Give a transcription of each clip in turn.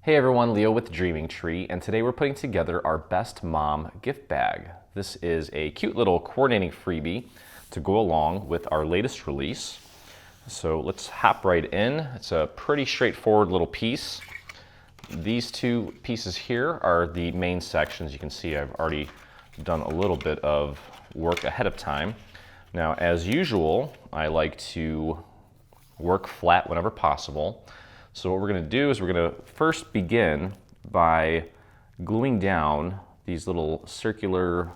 Hey everyone, Leo with Dreaming Tree, and today we're putting together our Best Mom gift bag. This is a cute little coordinating freebie to go along with our latest release. So let's hop right in. It's a pretty straightforward little piece. These two pieces here are the main sections. You can see I've already done a little bit of work ahead of time. Now, as usual, I like to work flat whenever possible. So what we're going to do is we're going to first begin by gluing down these little circular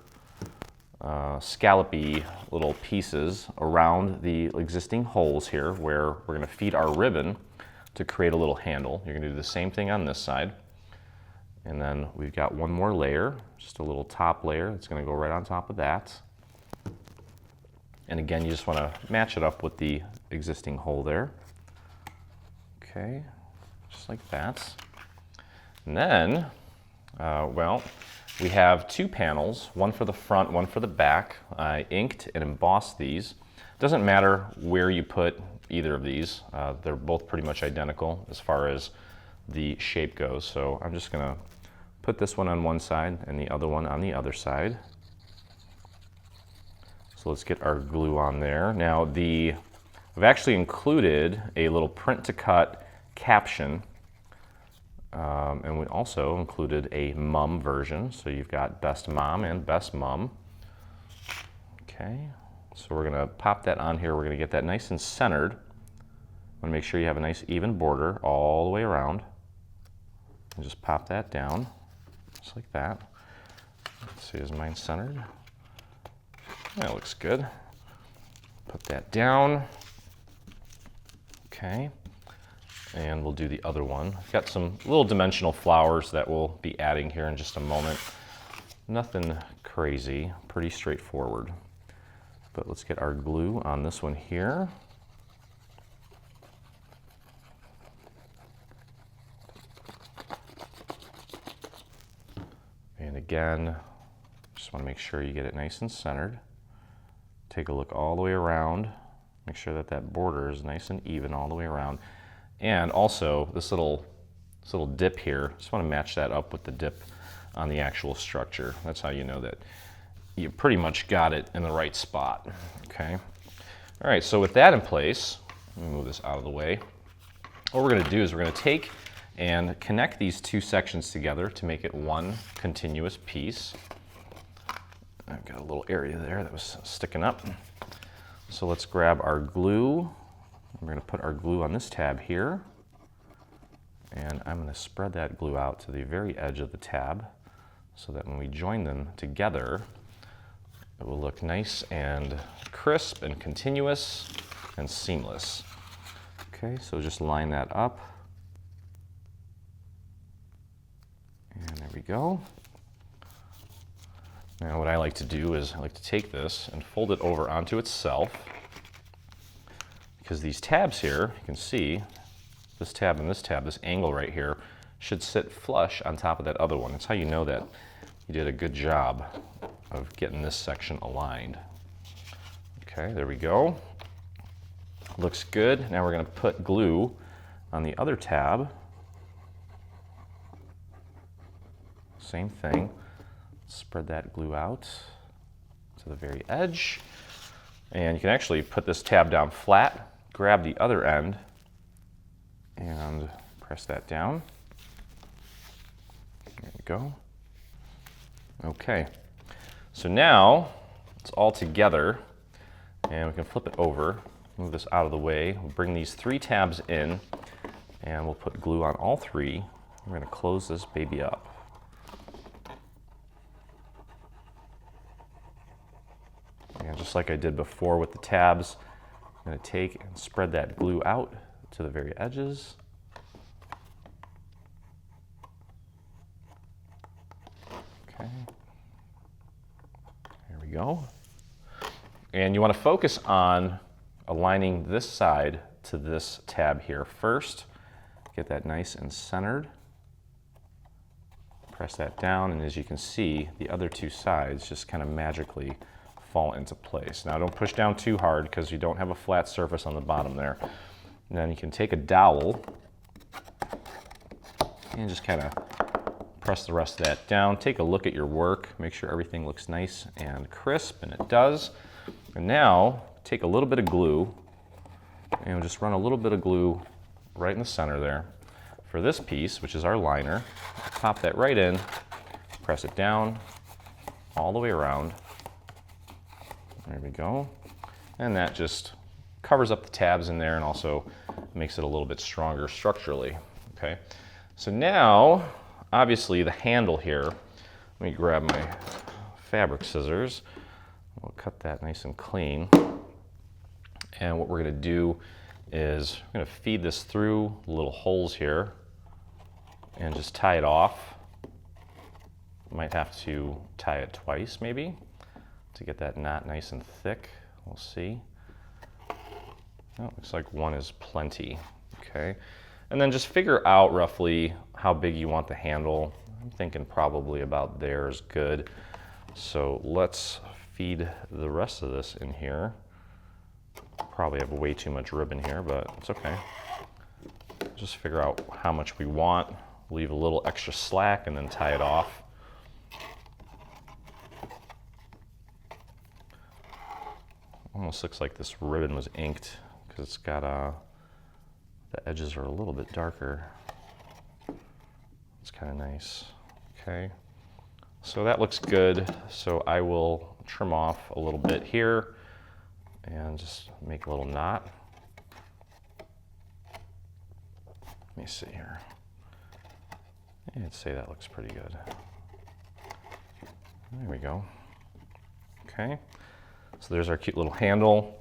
scallopy little pieces around the existing holes here where we're going to feed our ribbon to create a little handle. You're going to do the same thing on this side. And then we've got one more layer, just a little top layer that's going to go right on top of that. And again, you just want to match it up with the existing hole there. Okay, just like that. And then, we have two panels, one for the front, one for the back. I inked and embossed these. Doesn't matter where you put either of these. They're both pretty much identical as far as the shape goes. So I'm just gonna put this one on one side and the other one on the other side. So let's get our glue on there. Now I've actually included a little print to cut caption, and we also included a mom version. So you've got Best Mom and Best Mom. Okay, so we're gonna pop that on here. We're gonna get that nice and centered. I'm gonna make sure you have a nice even border all the way around. And just pop that down, just like that. Let's see, is mine centered? That looks good. Put that down. Okay, and we'll do the other one. I've got some little dimensional flowers that we'll be adding here in just a moment. Nothing crazy, pretty straightforward. But let's get our glue on this one here. And again, just want to make sure you get it nice and centered. Take a look all the way around. Make sure that that border is nice and even all the way around. And also this little dip here, just want to match that up with the dip on the actual structure. That's how you know that you pretty much got it in the right spot. Okay. All right, so with that in place, let me move this out of the way. What we're going to do is we're going to take and connect these two sections together to make it one continuous piece. I've got a little area there that was sticking up. So let's grab our glue. We're going to put our glue on this tab here. And I'm going to spread that glue out to the very edge of the tab so that when we join them together, it will look nice and crisp and continuous and seamless. Okay, so just line that up. And there we go. Now what I like to do is I like to take this and fold it over onto itself, because these tabs here, you can see this tab and this tab, this angle right here, should sit flush on top of that other one. That's how you know that you did a good job of getting this section aligned. Okay, there we go. Looks good. Now we're going to put glue on the other tab. Same thing. Spread that glue out to the very edge. And you can actually put this tab down flat, grab the other end, and press that down. There we go. Okay, so now it's all together, and we can flip it over, move this out of the way. We'll bring these three tabs in, and we'll put glue on all three. We're going to close this baby up. And just like I did before with the tabs, I'm going to take and spread that glue out to the very edges. Okay, there we go. And you want to focus on aligning this side to this tab here first. Get that nice and centered. Press that down, and as you can see, the other two sides just kind of magically fall into place. Now don't push down too hard because you don't have a flat surface on the bottom there. And then you can take a dowel And just kind of press the rest of that down. Take a look at your work. Make sure everything looks nice and crisp, and it does. And now take a little bit of glue and just run a little bit of glue right in the center there. For this piece, which is our liner, pop that right in, press it down all the way around. There we go. And that just covers up the tabs in there and also makes it a little bit stronger structurally. Okay. So now, obviously the handle here, let me grab my fabric scissors. We'll cut that nice and clean. And what we're going to do is we're going to feed this through the little holes here and just tie it off. Might have to tie it twice maybe to get that knot nice and thick. We'll see. Oh, looks like one is plenty. Okay. And then just figure out roughly how big you want the handle. I'm thinking probably about there is good. So let's feed the rest of this in here. Probably have way too much ribbon here, but it's okay. Just figure out how much we want. Leave a little extra slack and then tie it off. Almost looks like this ribbon was inked because it's got the edges are a little bit darker. It's kind of nice. Okay, so that looks good. So I will trim off a little bit here and just make a little knot. Let me see here. I'd say that looks pretty good. There we go. Okay, so there's our cute little handle.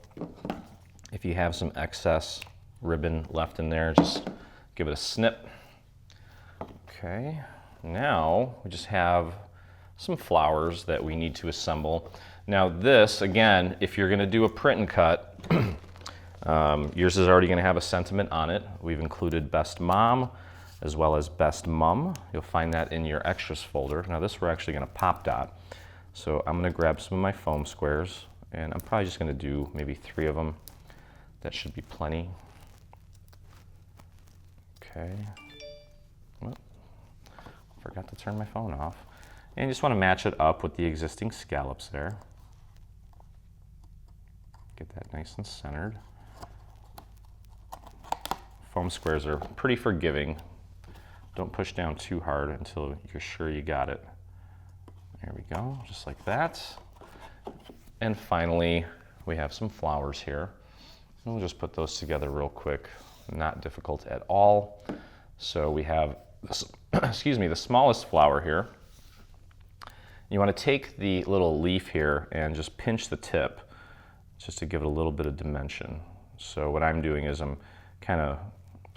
If you have some excess ribbon left in there, just give it a snip. Okay, now we just have some flowers that we need to assemble. Now this, again, if you're gonna do a print and cut, yours is already gonna have a sentiment on it. We've included Best Mom as well as Best Mum. You'll find that in your extras folder. Now this we're actually gonna pop dot. So I'm gonna grab some of my foam squares and I'm probably just gonna do maybe 3 of them. That should be plenty. Okay. Whoop. Forgot to turn my phone off. And you just want to match it up with the existing scallops there. Get that nice and centered. Foam squares are pretty forgiving. Don't push down too hard until you're sure you got it. There we go, just like that. And finally, we have some flowers here. And we'll just put those together real quick. Not difficult at all. So we have, excuse me, the smallest flower here. You want to take the little leaf here and just pinch the tip just to give it a little bit of dimension. So what I'm doing is I'm kind of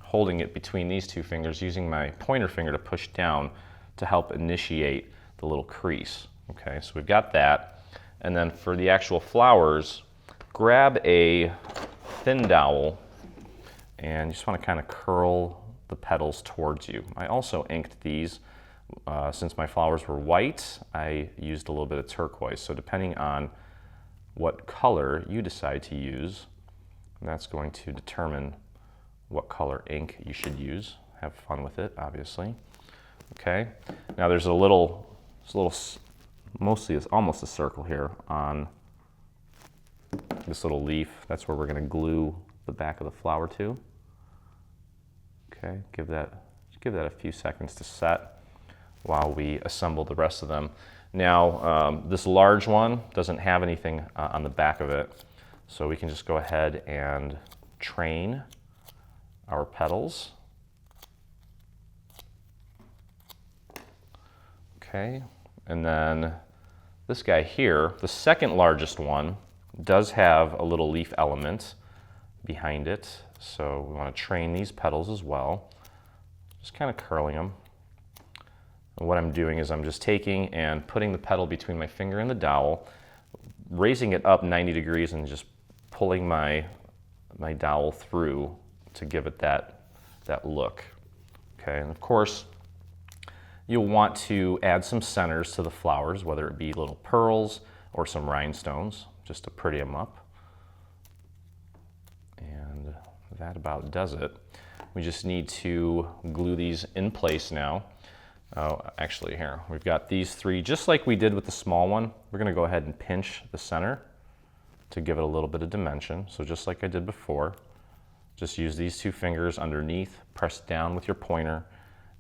holding it between these 2 fingers, using my pointer finger to push down to help initiate the little crease. Okay, so we've got that. And then for the actual flowers, grab a thin dowel and you just want to kind of curl the petals towards you. I also inked these. Since my flowers were white, I used a little bit of turquoise. So depending on what color you decide to use, that's going to determine what color ink you should use. Have fun with it, obviously. Okay, now there's a little, mostly it's almost a circle here on this little leaf. That's where we're going to glue the back of the flower to. Okay, give that a few seconds to set while we assemble the rest of them. Now, this large one doesn't have anything on the back of it, so we can just go ahead and train our petals. Okay, and then this guy here, the second largest one, does have a little leaf element behind it, so we want to train these petals as well. Just kind of curling them. And what I'm doing is I'm just taking and putting the petal between my finger and the dowel, raising it up 90 degrees and just pulling my dowel through to give it that look. Okay, and of course you'll want to add some centers to the flowers, whether it be little pearls or some rhinestones, just to pretty them up. And that about does it. We just need to glue these in place now. Oh, actually here, we've got these three, just like we did with the small one. We're gonna go ahead and pinch the center to give it a little bit of dimension. So just like I did before, just use these two fingers underneath, press down with your pointer,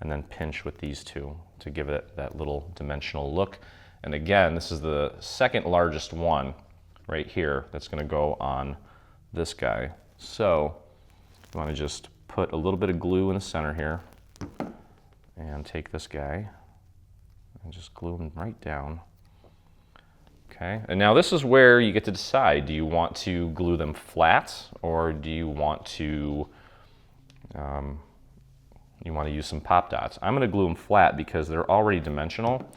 and then pinch with these two to give it that little dimensional look. And again, this is the second largest one right here that's gonna go on this guy. So you wanna just put a little bit of glue in the center here and take this guy and just glue him right down. Okay, and now this is where you get to decide. Do you want to glue them flat, or do you want to use some pop dots? I'm gonna glue them flat because they're already dimensional,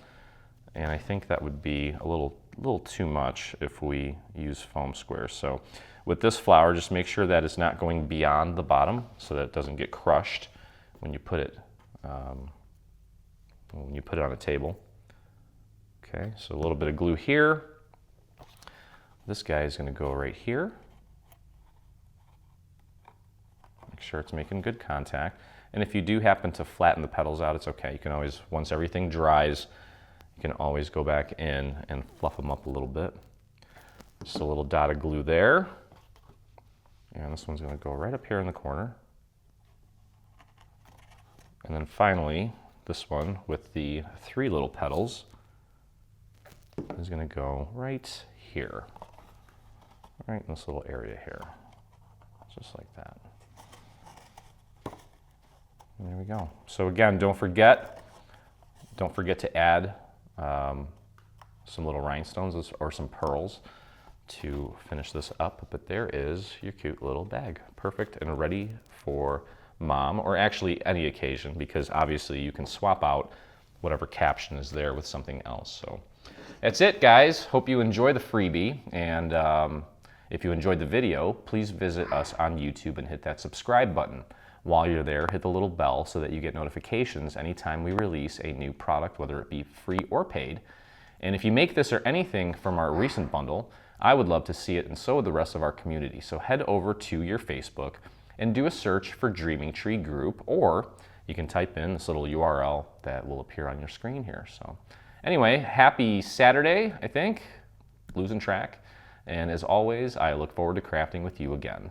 and I think that would be a little too much if we use foam squares. So with this flower, just make sure that it's not going beyond the bottom so that it doesn't get crushed when you put it on a table. Okay, so a little bit of glue here. This guy is going to go right here. Make sure it's making good contact. And if you do happen to flatten the petals out, it's okay. You can always, once everything dries, you can always go back in and fluff them up a little bit. Just a little dot of glue there. And this one's going to go right up here in the corner. And then finally, this one with the three little petals is going to go right here, right in this little area here, just like that. And there we go. So again, don't forget to add some little rhinestones or some pearls to finish this up. But there is your cute little bag, perfect and ready for Mom, or actually any occasion, because obviously you can swap out whatever caption is there with something else. So that's it, guys. Hope you enjoy the freebie, and if you enjoyed the video, please visit us on YouTube and hit that subscribe button. While you're there, hit the little bell so that you get notifications anytime we release a new product, whether it be free or paid. And if you make this or anything from our recent bundle, I would love to see it, and so would the rest of our community. So head over to your Facebook and do a search for Dreaming Tree Group, or you can type in this little URL that will appear on your screen here. So anyway, happy Saturday, I think, losing track. And as always, I look forward to crafting with you again.